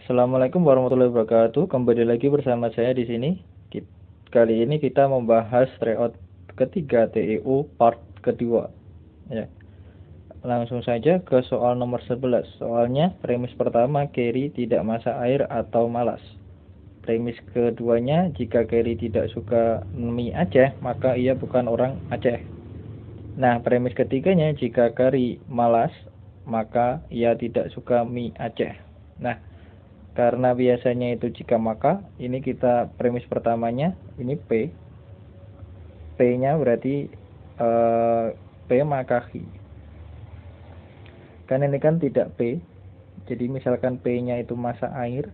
Assalamualaikum warahmatullahi wabarakatuh. Kembali lagi bersama saya di sini. Kali ini kita membahas tryout ketiga TEU part kedua. Ya. Langsung saja ke soal nomor 11. Soalnya premis pertama Carrie tidak masak air atau malas. Premis keduanya jika Carrie tidak suka mie Aceh, maka ia bukan orang Aceh. Nah, premis ketiganya jika Carrie malas, maka ia tidak suka mie Aceh. Nah, karena biasanya itu jika maka, ini kita premis pertamanya, ini P. P-nya berarti P maka Ki. Kan ini kan tidak P. Jadi misalkan P-nya itu masak air.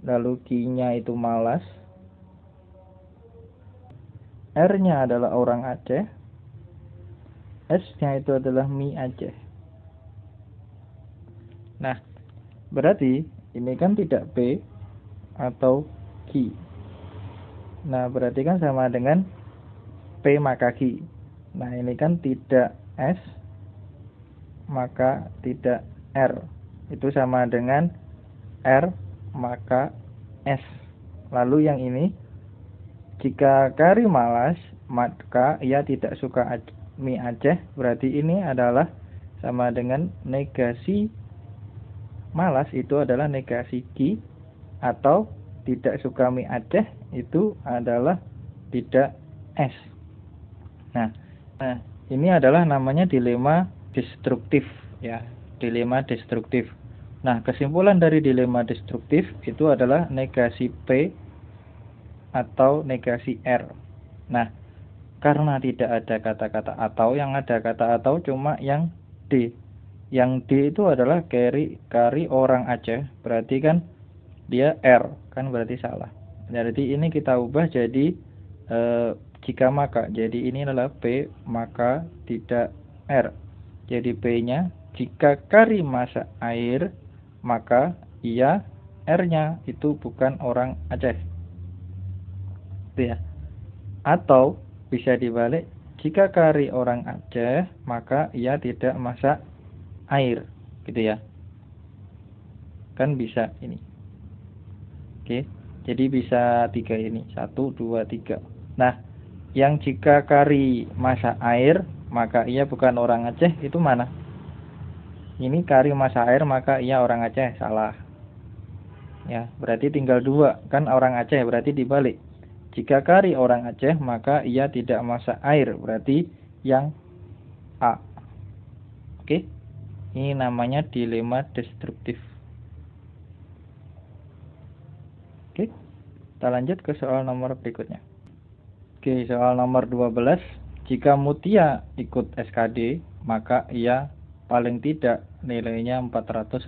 Lalu Ki-nya itu malas. R-nya adalah orang Aceh. S-nya itu adalah mie Aceh. Nah, berarti ini kan tidak P atau Ki. Nah, berarti kan sama dengan P maka Ki. Nah, ini kan tidak S maka tidak R. Itu sama dengan R maka S. Lalu yang ini, jika Carrie malas, maka ia tidak suka mie Aceh. Berarti ini adalah sama dengan negasi malas itu adalah negasi Ki, atau tidak suka mie Aceh itu adalah tidak S. Nah, ini adalah namanya dilema destruktif ya, dilema destruktif. Nah, kesimpulan dari dilema destruktif itu adalah negasi P atau negasi R. Nah, karena tidak ada kata-kata atau, yang ada kata atau cuma yang D. Yang D itu adalah Carrie orang Aceh, berarti kan dia R, kan berarti salah. Jadi ini kita ubah jadi jika maka. Jadi ini adalah P maka tidak R. Jadi P-nya jika Carrie masak air, maka ia R-nya itu bukan orang Aceh. Itu ya. Atau bisa dibalik, jika Carrie orang Aceh, maka ia tidak masak air, gitu ya. Kan bisa ini. Oke, jadi bisa 3 ini, 1, 2, 3. Nah, yang jika Carrie masak air, maka ia bukan orang Aceh, itu mana? Ini Carrie masak air, maka ia orang Aceh, salah. Ya, berarti tinggal 2, kan orang Aceh, berarti dibalik. Jika Carrie orang Aceh, maka ia tidak masak air, berarti yang A. Oke, ini namanya dilema destruktif. Oke, kita lanjut ke soal nomor berikutnya. Oke, soal nomor 12. Jika Mutia ikut SKD, maka ia paling tidak nilainya 450.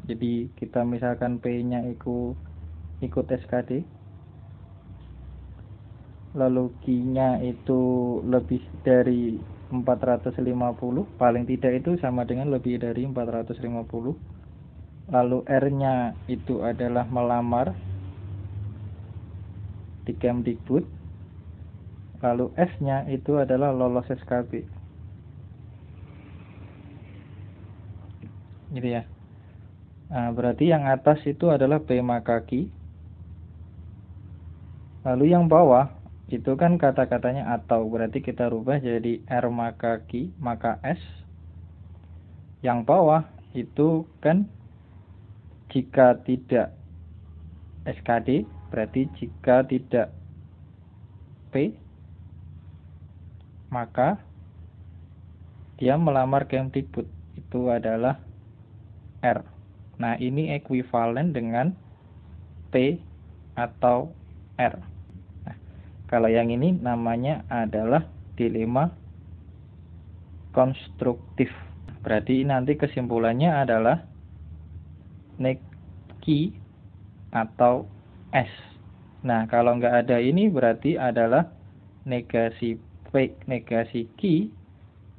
Jadi kita misalkan P-nya ikut SKD, lalu Q-nya itu lebih dari 450, paling tidak itu sama dengan lebih dari 450. Lalu R-nya itu adalah melamar di Kemdikbud. Lalu S-nya itu adalah lolos SKB. Gitu ya. Nah, berarti yang atas itu adalah P maka Q. Lalu yang bawah itu kan kata-katanya atau, berarti kita rubah jadi R maka Q maka S. Yang bawah itu kan jika tidak SKD, berarti jika tidak P, maka dia melamar Kemdikbud, itu adalah R. Nah, ini ekuivalen dengan P atau R. Nah, kalau yang ini namanya adalah dilema konstruktif. Berarti nanti kesimpulannya adalah Q atau S. Nah, kalau nggak ada ini berarti adalah negasi P, negasi Q,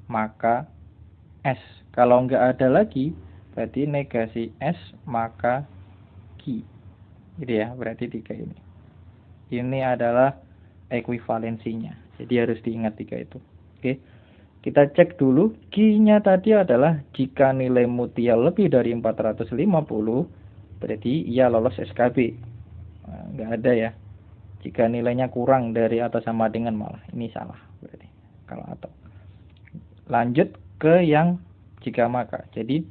maka S. Kalau nggak ada lagi berarti negasi S maka Q. Gitu ya, berarti 3 ini. Ini adalah ekuivalensinya. Jadi harus diingat 3 itu. Oke, Kita cek dulu, Q-nya tadi adalah jika nilai mutia lebih dari 450, berarti ia lolos SKB. Nah, nggak ada ya. Jika nilainya kurang dari atau sama dengan malah, ini salah berarti. Kalau atau. Lanjut ke yang jika maka. Jadi,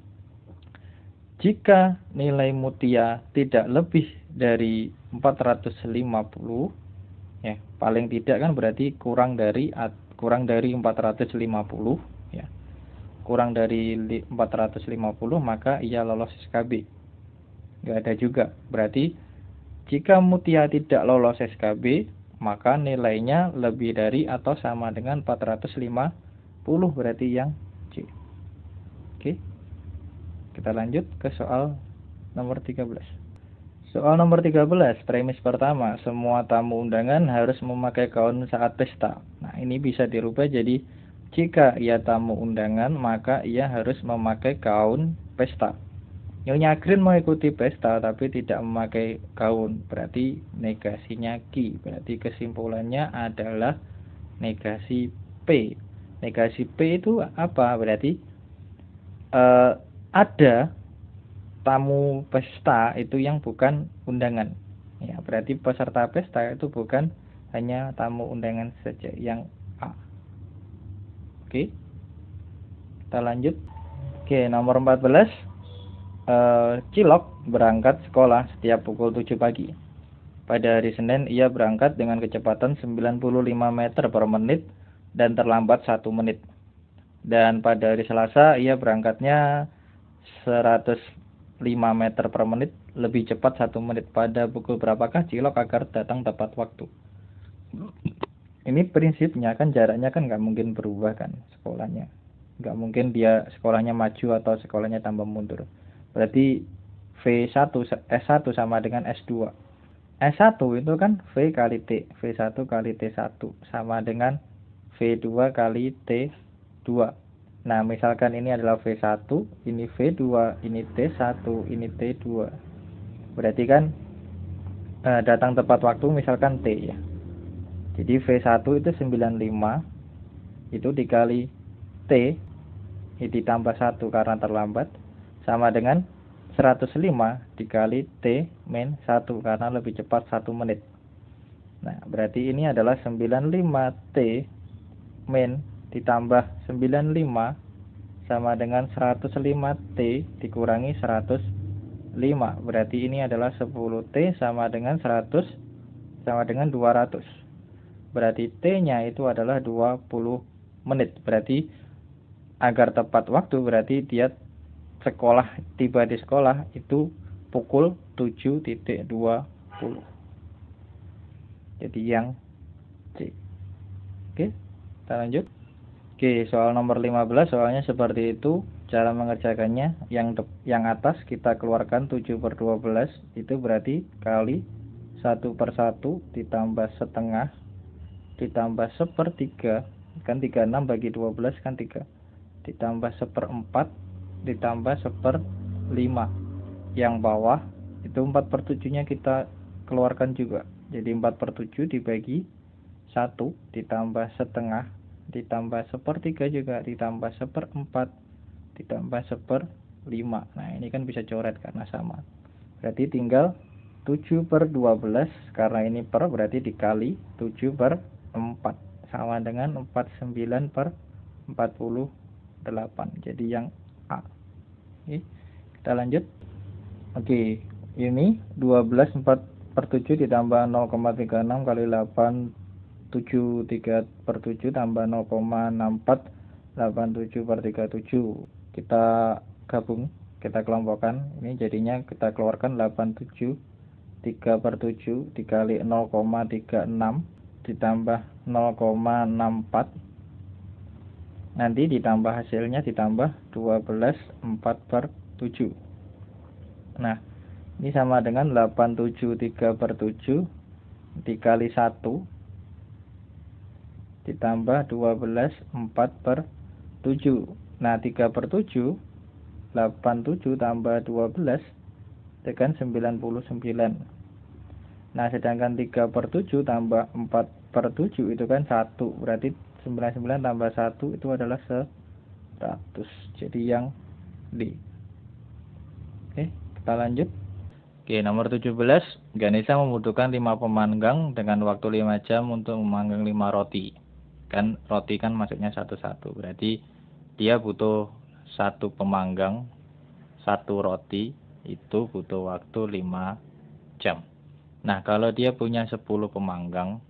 jika nilai mutia tidak lebih dari 450, ya, paling tidak kan berarti kurang dari 450, ya. Kurang dari 450 maka ia lolos SKB. Enggak ada juga. Berarti jika mutia tidak lolos SKB, maka nilainya lebih dari atau sama dengan 450, berarti yang C. Oke. Kita lanjut ke soal nomor 13. Soal nomor 13, premis pertama, semua tamu undangan harus memakai gaun saat pesta. Nah, ini bisa dirubah jadi jika ia tamu undangan, maka ia harus memakai gaun pesta. Nyonya Green mengikuti pesta tapi tidak memakai gaun, berarti negasinya Q. Berarti kesimpulannya adalah negasi P. Negasi P itu apa? Berarti ada tamu pesta itu yang bukan undangan. Ya, berarti peserta pesta itu bukan hanya tamu undangan saja, yang A. Oke. Kita lanjut. Oke, nomor 14. Cilok berangkat sekolah setiap pukul 7 pagi. Pada hari Senin ia berangkat dengan kecepatan 95 meter per menit dan terlambat 1 menit. Dan pada hari Selasa ia berangkatnya 105 meter per menit, lebih cepat 1 menit. Pada pukul berapakah Cilok agar datang tepat waktu? Ini prinsipnya kan jaraknya kan nggak mungkin berubah kan sekolahnya. Nggak mungkin dia sekolahnya maju atau sekolahnya tambah mundur. Berarti S1 sama dengan S2. S1 itu kan V kali T. V1 kali T1 sama dengan V2 kali T2. Nah, misalkan ini adalah V1, ini V2, ini T1, ini T2. Berarti kan datang tepat waktu misalkan T ya. Jadi V1 itu 95, itu dikali T, ini ditambah 1 karena terlambat, sama dengan 105 dikali T min 1 karena lebih cepat 1 menit. Nah, berarti ini adalah 95T min ditambah 95 sama dengan 105T dikurangi 105. Berarti ini adalah 10T sama dengan 100 sama dengan 200. Berarti T-nya itu adalah 20 menit. Berarti agar tepat waktu berarti dia tiba di sekolah itu pukul 7.20. Jadi yang C. Oke, kita lanjut. Oke, soal nomor 15 soalnya seperti itu. Cara mengerjakannya yang atas kita keluarkan 7/12, itu berarti kali 1/1 ditambah setengah ditambah 1/3, kan 36 bagi 12 kan 3, ditambah 1/4 ditambah 1/5. Yang bawah itu 4/7 nya kita keluarkan juga, jadi 4/7 dibagi 1 ditambah setengah ditambah 1/3 juga ditambah 1/4 ditambah 1/5. Nah, ini kan bisa coret karena sama. Berarti tinggal 7/12, karena ini per berarti dikali 7/4 sama dengan 49/48. Jadi yang A. Oke, kita lanjut. Oke, ini 12/4/7 ditambah 0,36 kali 8 7/3/7 tambah 0,64 87/37. Kita gabung, kita kelompokkan. Ini jadinya kita keluarkan 87/3/7 dikali 0,36 ditambah 0,64, nanti ditambah hasilnya ditambah 12/4/7. Nah, ini sama dengan 87/3/7 dikali 1 ditambah 12/4/7. Nah, 3/7, 87 tambah 12 tekan 99. Nah, sedangkan 3/7 tambah 4/7 itu kan 1, berarti 99 tambah 1 itu adalah 100. Jadi yang D. Oke, kita lanjut. Oke, nomor 17. Ganesha membutuhkan 5 pemanggang dengan waktu 5 jam untuk memanggang 5 roti. Kan roti kan masuknya satu-satu. Berarti dia butuh 1 pemanggang, 1 roti, itu butuh waktu 5 jam. Nah, kalau dia punya 10 pemanggang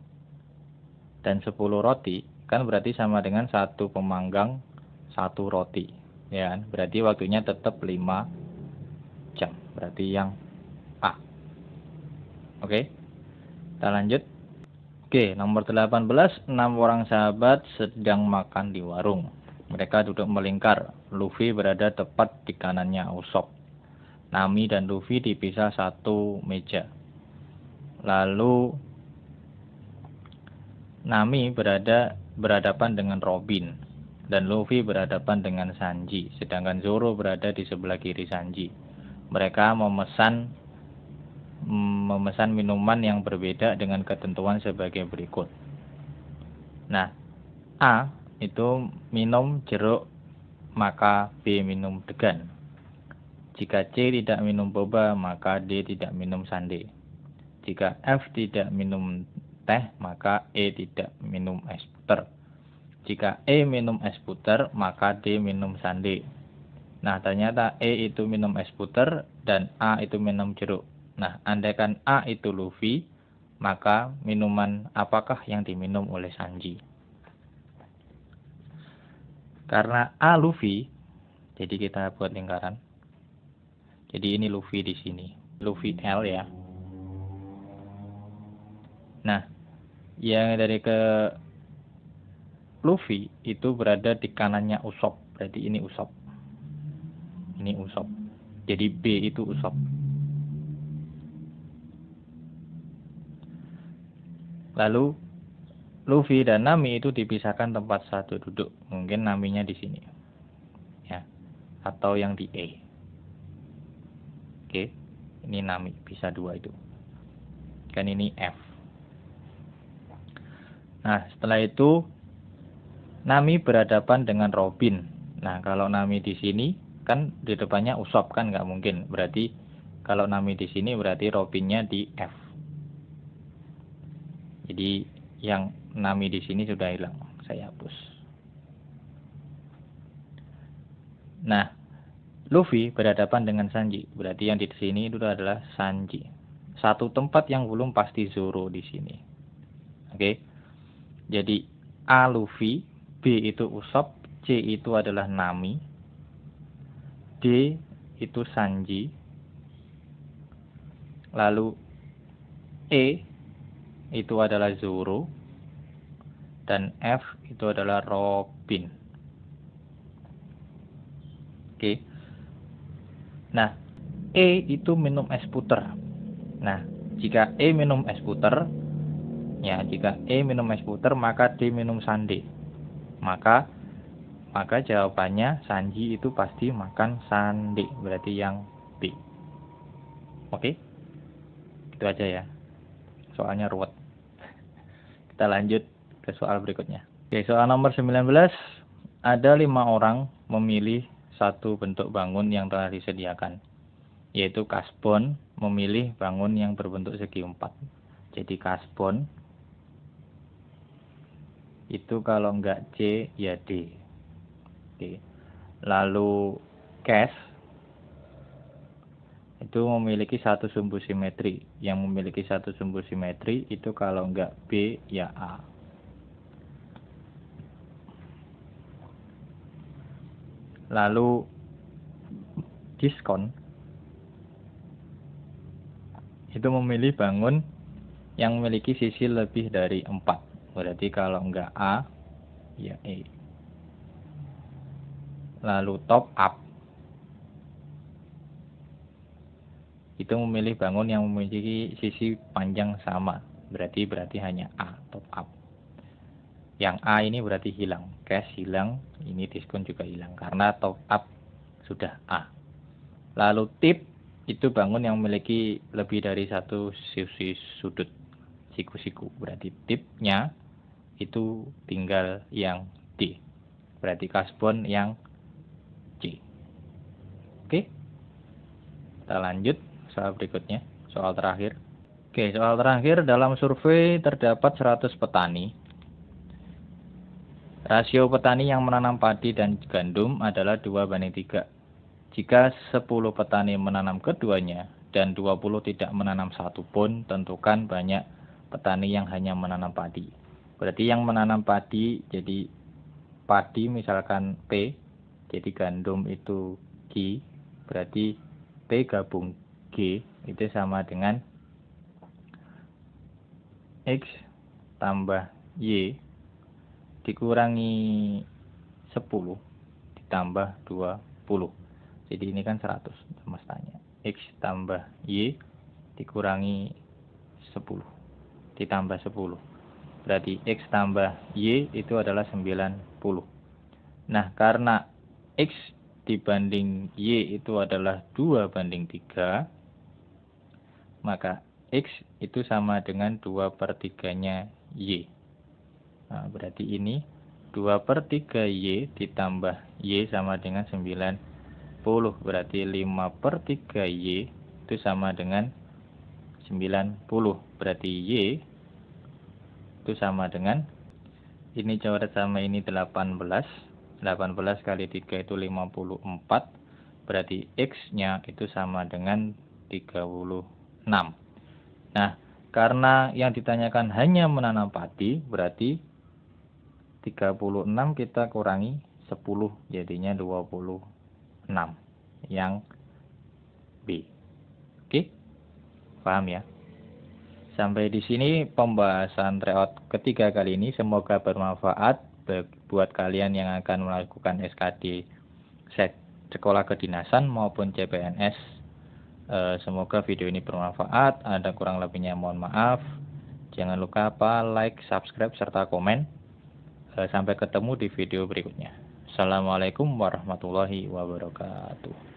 dan 10 roti, kan berarti sama dengan 1 pemanggang, 1 roti. Ya, berarti waktunya tetap 5 jam. Berarti yang A. Oke, kita lanjut. Oke, nomor 18. 6 orang sahabat sedang makan di warung. Mereka duduk melingkar. Luffy berada tepat di kanannya Usopp. Nami dan Luffy dipisah satu meja. Lalu Nami berhadapan dengan Robin. Dan Luffy berhadapan dengan Sanji. Sedangkan Zoro berada di sebelah kiri Sanji. Mereka memesan minuman yang berbeda dengan ketentuan sebagai berikut. Nah, A itu minum jeruk, maka B minum degan. Jika C tidak minum boba, maka D tidak minum sundae. Jika F tidak minum teh, maka E tidak minum es puter. Jika E minum es puter, maka D minum sundae. Nah, ternyata E itu minum es puter dan A itu minum jeruk. Nah, andaikan A itu Luffy, maka minuman apakah yang diminum oleh Sanji? Karena A Luffy, jadi kita buat lingkaran. Jadi ini Luffy di sini. Luffy L ya. Nah, yang dari ke Luffy itu berada di kanannya Usopp. Berarti ini Usopp. Ini Usopp. Jadi B itu Usopp. Lalu Luffy dan Nami itu dipisahkan tempat satu duduk. Mungkin Naminya di sini. Ya. Atau yang di E. Oke. Ini Nami, bisa 2 itu. Kan ini F. Nah, setelah itu Nami berhadapan dengan Robin. Nah, kalau Nami di sini kan di depannya Usopp kan nggak mungkin. Berarti kalau Nami di sini berarti Robinnya di F. Jadi yang Nami di sini sudah hilang, saya hapus. Nah, Luffy berhadapan dengan Sanji, berarti yang di sini itu adalah Sanji. Satu tempat yang belum pasti Zoro di sini. Oke. Jadi A Luffy, B itu Usopp, C itu adalah Nami, D itu Sanji, lalu E itu adalah Zoro, dan F itu adalah Robin. Oke. Nah, E itu minum es puter. Nah, jika E minum es puter, ya jika E minum es puter, maka D minum sundae. Maka jawabannya Sanji itu pasti makan sundae. Berarti yang B. Oke. Itu aja ya. Soalnya ruwet. Kita lanjut ke soal berikutnya. Oke, soal nomor 19. Ada 5 orang memilih satu bentuk bangun yang telah disediakan. Yaitu kasbon memilih bangun yang berbentuk segi 4. Jadi kasbon itu kalau enggak C ya D. Oke. Lalu cash itu memiliki satu sumbu simetri. Yang memiliki satu sumbu simetri itu kalau enggak B ya A. Lalu diskon itu memilih bangun yang memiliki sisi lebih dari 4. Berarti kalau enggak A ya E. Lalu top up itu memilih bangun yang memiliki sisi panjang sama. Berarti hanya A, top up. Yang A ini berarti hilang. Cash hilang, ini diskon juga hilang. Karena top up sudah A. Lalu tip itu bangun yang memiliki lebih dari satu sisi sudut. Siku-siku. Berarti tipnya itu tinggal yang D. Berarti kasbon yang C. Oke. Kita lanjut soal berikutnya, soal terakhir. Oke, soal terakhir, dalam survei terdapat 100 petani. Rasio petani yang menanam padi dan gandum adalah 2:3. Jika 10 petani menanam keduanya dan 20 tidak menanam satu pun, tentukan banyak petani yang hanya menanam padi. Berarti yang menanam padi, jadi padi misalkan P, jadi gandum itu Q, berarti P gabung G itu sama dengan X tambah Y dikurangi 10 ditambah 20. Jadi ini kan 100 semestanya. X tambah Y dikurangi 10 ditambah 10. Berarti X tambah Y itu adalah 90. Nah, karena X dibanding Y itu adalah 2:3, maka X itu sama dengan 2/3-nya Y. Nah, berarti ini 2/3 Y ditambah Y sama dengan 90. Berarti 5/3 Y itu sama dengan 90. Berarti Y itu sama dengan, ini coret sama ini 18. 18 kali 3 itu 54. Berarti X-nya itu sama dengan 36. Nah, karena yang ditanyakan hanya menanam padi, berarti 36 kita kurangi 10, jadinya 26. Yang B. Oke? Paham ya? Sampai di sini pembahasan tryout ketiga kali ini. Semoga bermanfaat buat kalian yang akan melakukan SKD Sekolah Kedinasan maupun CPNS. Semoga video ini bermanfaat. Ada kurang lebihnya mohon maaf. Jangan lupa like, subscribe, serta komen. Sampai ketemu di video berikutnya. Assalamualaikum warahmatullahi wabarakatuh.